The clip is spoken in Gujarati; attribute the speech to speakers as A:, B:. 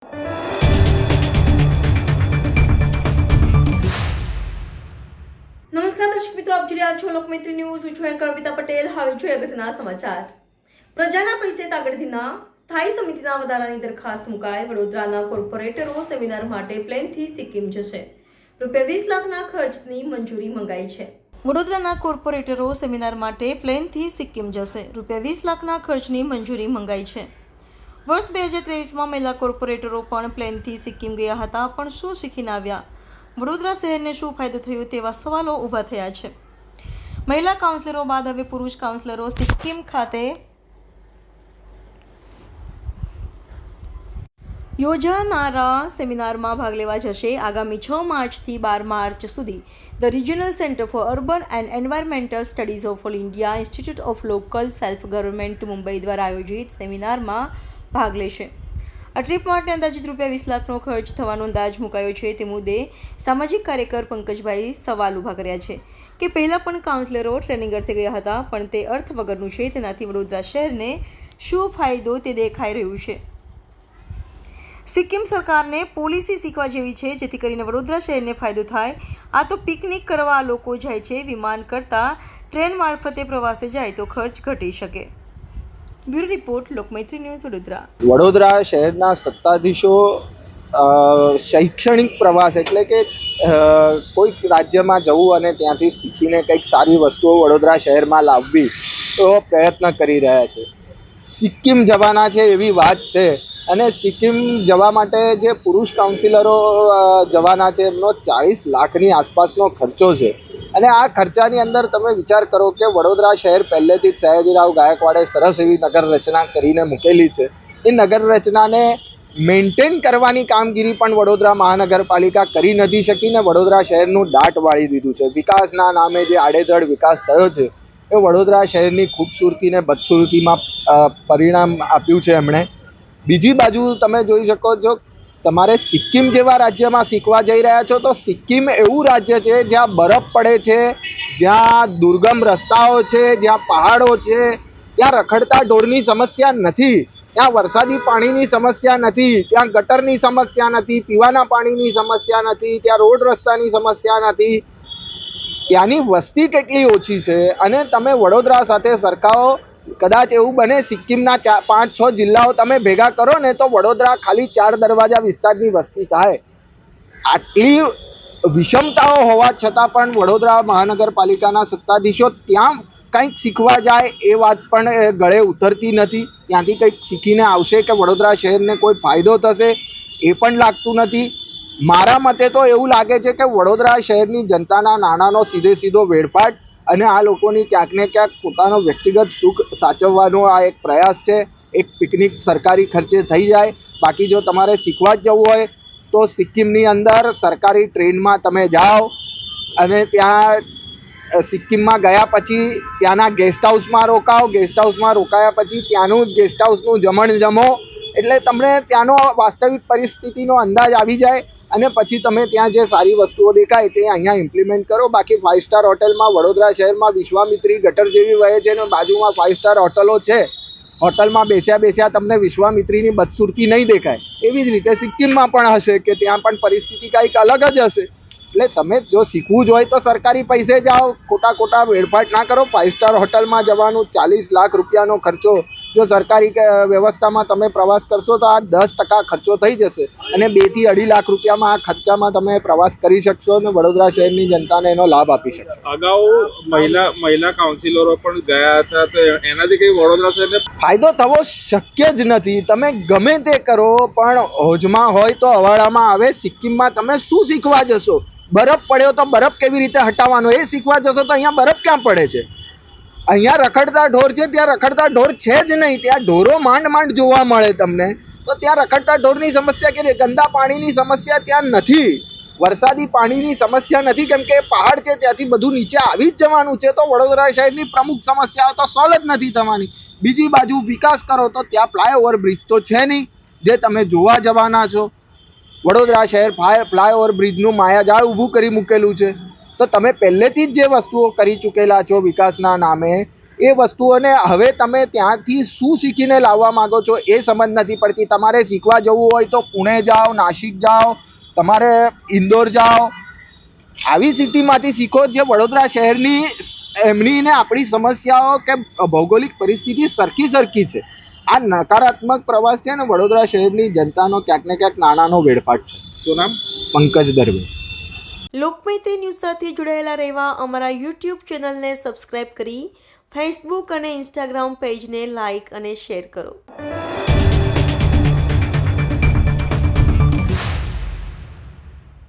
A: નમસ્કાર દર્શક મિત્રો, આપ જોઈ રહ્યા છો લોકમૈત્રી ન્યૂઝ. હું છું એન્કર અર્પિતા પટેલ. હવે જોઈએ અગત્યના સમાચાર. પ્રજાના પૈસે તાકડીના સ્થાયી સમિતિના વધારાની દરખાસ્ત મુકાઈ. વડોદરાના કોર્પોરેટરો સેમિનાર માટે પ્લેનથી સિક્કિમ જશે. ₹20 લાખના ખર્ચની મંજૂરી મંગાઈ છે. વડોદરાના કોર્પોરેટરો સેમિનાર માટે પ્લેનથી સિક્કિમ જશે. ₹20 લાખના ખર્ચની મંજૂરી મંગાઈ છે. વર્ષ 2023માં મહિલા કોર્પોરેટરો પણ પ્લેનથી સિક્કિમ ગયા હતા, પણ શું શીખીને આવ્યા? વડોદરા શહેરને શું ફાયદો થયો તેવા સવાલો ઊભા થયા છે. મહિલા કાઉન્સિલરો બાદ હવે પુરુષ કાઉન્સિલરો સિક્કિમ ખાતે યોજાનારા સેમિનારમાં ભાગ લેવા જશે. આગામી 6 માર્ચથી 12 માર્ચ સુધી the regional centre for urban and environmental studies of all India institute of local self government Mumbai દ્વારા આયોજિત સેમિનારમાં ભાગ લેશે. આ ટ્રીપ માટે અંદાજિત ₹20 લાખનો ખર્ચ થવાનો અંદાજ મુકાયો છે. તે મુદ્દે સામાજિક કાર્યકર પંકજભાઈ સવાલ ઊભા કર્યા છે કે પહેલાં પણ કાઉન્સિલરો ટ્રેનિંગ અર્થે ગયા હતા, પણ તે અર્થ વગરનું છે. તેનાથી વડોદરા શહેરને શું ફાયદો તે દેખાઈ રહ્યું છે. સિક્કિમ સરકારને પોલિસી શીખવા જેવી છે, જેથી કરીને વડોદરા શહેરને ફાયદો થાય. આ તો પિકનિક કરવા લોકો જાય છે. વિમાન કરતાં ટ્રેન મારફતે પ્રવાસે જાય તો ખર્ચ ઘટી શકે. Bureau report, Lokmaitri news, Vadodara.
B: Vadodara શહેરના સત્તાધીશો શૈક્ષણિક પ્રવાસ એટલે કે કોઈક રાજ્યમાં જવું અને ત્યાંથી શીખીને કંઈક સારી વસ્તુઓ વડોદરા શહેરમાં લાવવી એવો પ્રયત્ન કરી રહ્યા છે. સિક્કિમ જવાના છે એવી વાત છે, અને સિક્કિમ જવા માટે જે પુરુષ કાઉન્સિલરો જવાના છે એમનો 40 લાખની આસપાસનો ખર્ચો છે. અને આ ખર્ચાની અંદર તમે વિચાર કરો કે વડોદરા શહેર પહેલેથી જ સયાજીરાવ ગાયકવાડે સરસ એવી નગર રચના કરીને મૂકેલી છે. એ નગર રચનાને મેન્ટેન કરવાની કામગીરી પણ વડોદરા મહાનગરપાલિકા કરી નથી શકી ને વડોદરા શહેરનું દાટ વાળી દીધું છે. વિકાસના નામે જે આડેધડ વિકાસ થયો છે એ વડોદરા શહેરની ખૂબસૂરતી ને બદસૂરતીમાં પરિણામ આપ્યું છે એમણે. બીજી બાજુ તમે જોઈ શકો છો, તમારે સિક્કિમ જેવા રાજ્યમાં શીખવા જઈ રહ્યા છો તો સિક્કિમ એવું રાજ્ય છે જ્યાં બરફ પડે છે, જ્યાં દુર્ગમ રસ્તાઓ છે, જ્યાં પહાડો છે, ત્યાં રખડતા ઢોરની સમસ્યા નથી, ત્યાં વરસાદી પાણીની સમસ્યા નથી, ત્યાં ગટરની સમસ્યા નથી, પીવાના પાણીની સમસ્યા નથી, ત્યાં રોડ રસ્તાની સમસ્યા નથી. ત્યાંની વસ્તી કેટલી ઓછી છે અને તમે વડોદરા સાથે સરખાવો. કદાચ એવું બને સિક્કિમના 5-6 જિલ્લાઓ તમે ભેગા કરો ને તો વડોદરા ખાલી 4 દરવાજા વિસ્તારની વસ્તી થાય. આટલી વિષમતાઓ હોવા છતાં પણ વડોદરા મહાનગરપાલિકાના સત્તાધીશો ત્યાં કંઈક શીખવા જાય એ વાત પણ ગળે ઉતરતી નથી. ત્યાંથી કંઈક શીખીને આવશે કે વડોદરા શહેરને કોઈ ફાયદો થશે એ પણ લાગતું નથી. મારા મતે તો એવું લાગે છે કે વડોદરા શહેરની જનતાના નાણાંનો સીધો વેડફાટ અને આ લોકોની ક્યાંક ને ક્યાંક પોતાનો વ્યક્તિગત સુખ સાચવવાનો આ એક પ્રયાસ છે. એક પિકનિક સરકારી ખર્ચે થઈ જાય. બાકી જો તમારે શીખવા જ જવું હોય તો સિક્કિમની અંદર સરકારી ટ્રેનમાં તમે જાઓ અને ત્યાં સિક્કિમમાં ગયા પછી ત્યાંના ગેસ્ટ હાઉસમાં રોકાઓ. ગેસ્ટ હાઉસમાં રોકાયા પછી ત્યાંનું જ ગેસ્ટ હાઉસનું જમણ જમો, એટલે તમને ત્યાંનો વાસ્તવિક પરિસ્થિતિનો અંદાજ આવી જાય અને પછી તમે ત્યાં જે સારી વસ્તુઓ દેખાય તે અહીંયા ઇમ્પ્લિમેન્ટ કરો. બાકી 5 સ્ટાર હોટલમાં વડોદરા શહેરમાં વિશ્વામિત્રી ગટર જેવી વહે છે અને બાજુમાં 5 સ્ટાર હોટલો છે. હોટલમાં બેસ્યા તમને વિશ્વામિત્રીની બદસૂરતી નહીં દેખાય. એવી જ રીતે સિક્કિમમાં પણ હશે કે ત્યાં પણ પરિસ્થિતિ કંઈક અલગ જ હશે. એટલે તમે જો શીખવું જ હોય તો સરકારી પૈસે જાઓ, ખોટા વેડફાટ ના કરો. 5 સ્ટાર હોટલમાં જવાનું 40 લાખ રૂપિયાનો ખર્ચો, જો સરકારી વ્યવસ્થામાં તમે પ્રવાસ કરશો તો આ 10% ખર્ચો થઈ જશે અને 2 થી 2.5 લાખ રૂપિયામાં આ ખર્ચામાં તમે પ્રવાસ કરી શકશો અને વડોદરા શહેરની જનતાને એનો લાભ આપી શકશો.
C: અગાઉ મહિલા કાઉન્સિલરો પણ ગયા હતા, તો એનાથી કઈ વડોદરા શહેરને
B: ફાયદો થવો શક્ય જ નથી. તમે ગમે તે કરો પણ હોજમાં હોય તો અવાડામાં આવે. સિક્કિમમાં તમે શું શીખવા જશો? બરફ પડ્યો તો બરફ કેવી રીતે હટાવવાનો એ શીખવા જશો તો અહીંયા બરફ ક્યાં પડે છે? અહીંયા રખડતા ઢોર છે, ત્યાં રખડતા ઢોર છે જ નહીં. ત્યાં ઢોરો માંડ જોવા મળે તમને. તો ત્યાં રખડતા ઢોરની સમસ્યા કે ગંદા પાણીની સમસ્યા ત્યાં નથી, વરસાદી પાણીની સમસ્યા નથી, કેમ કે પહાડ છે ત્યાંથી બધું નીચે આવી જ જવાનું છે. તો વડોદરા શહેરની પ્રમુખ સમસ્યાઓ તો સોલ્વ જ નથી થવાની. બીજી બાજુ વિકાસ કરો તો ત્યાં ફ્લાયઓવર બ્રિજ તો છે નહીં જે તમે જોવા જવાના છો. વડોદરા શહેર ફ્લાયઓવર બ્રિજનું માયાજાળ ઊભું કરી મૂકેલું છે. તો તમે પહેલેથી જ જે વસ્તુઓ કરી ચૂકેલા છો વિકાસના નામે એ વસ્તુઓને હવે તમે ત્યાંથી શું શીખીને લાવવા માગો છો એ સમજ નથી પડતી. તમારે શીખવા જવું હોય તો પુણે જાઓ, નાસિક જાઓ, તમારે ઇન્દોર જાઓ, આવી સિટીમાંથી શીખો જે વડોદરા શહેરની એમની ને આપણી સમસ્યાઓ કે ભૌગોલિક પરિસ્થિતિ સરખી છે. આ નકારાત્મક પ્રવાસ છે ને વડોદરા શહેરની જનતાનો ક્યાંક ને ક્યાંક નાણાંનો વેડફાટ છે.
C: શું નામ?
B: પંકજ દરવે.
A: લોકમૈત્રી ન્યૂઝ સાથે જોડાયેલા રહેવા અમારા યુટ્યુબ ચેનલને સબસ્ક્રાઇબ કરી ફેસબુક અને ઇન્સ્ટાગ્રામ પેજને લાઇક અને શેર કરો.